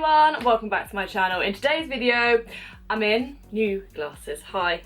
everyone, welcome back to my channel. In today's video, I'm in new glasses. Hi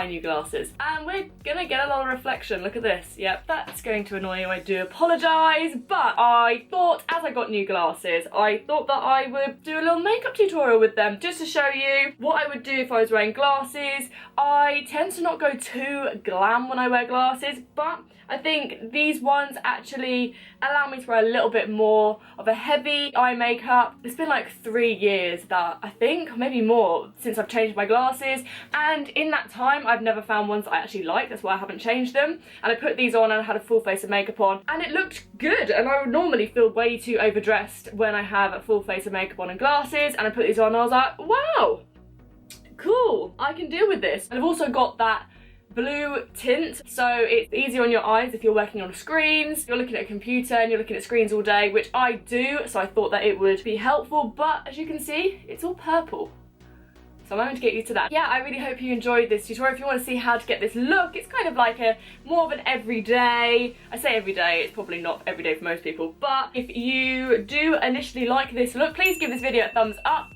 new glasses. And we're gonna get a lot of reflection. Look at this. Yep, that's going to annoy you, I do apologise. But I thought, as I got new glasses, I thought that I would do a little makeup tutorial with them just to show you what I would do if I was wearing glasses. I tend to not go too glam when I wear glasses, but I think these ones actually allow me to wear a little bit more of a heavy eye makeup. It's been like 3 years that I think, maybe more, since I've changed my glasses, and in that time I've never found ones that I actually like. That's why I haven't changed them. And I put these on and I had a full face of makeup on and it looked good, and I would normally feel way too overdressed when I have a full face of makeup on and glasses, and I put these on and I was like, wow, cool, I can deal with this. And I've also got that blue tint, so it's easy on your eyes if you're working on screens, you're looking at a computer and you're looking at screens all day, which I do, so I thought that it would be helpful. But as you can see, it's all purple, so I'm going to get used to that. Yeah, I really hope you enjoyed this tutorial. If you want to see how to get this look, it's kind of like a more of an everyday, I say everyday, it's probably not everyday for most people, but if you do initially like this look, please give this video a thumbs up,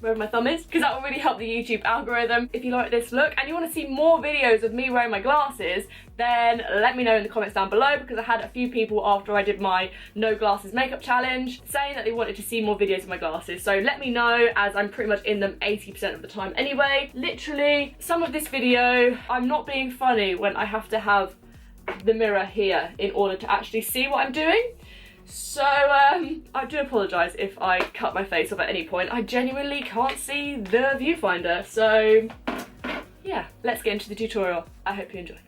wherever my thumb is, because that will really help the YouTube algorithm. If you like this look and you want to see more videos of me wearing my glasses, then let me know in the comments down below, because I had a few people after I did my no glasses makeup challenge saying that they wanted to see more videos of my glasses. So let me know, as I'm pretty much in them 80% of the time anyway. Literally, some of this video, I'm not being funny when I have to have the mirror here in order to actually see what I'm doing. So, I do apologise if I cut my face off at any point. I genuinely can't see the viewfinder. So, yeah, let's get into the tutorial. I hope you enjoy.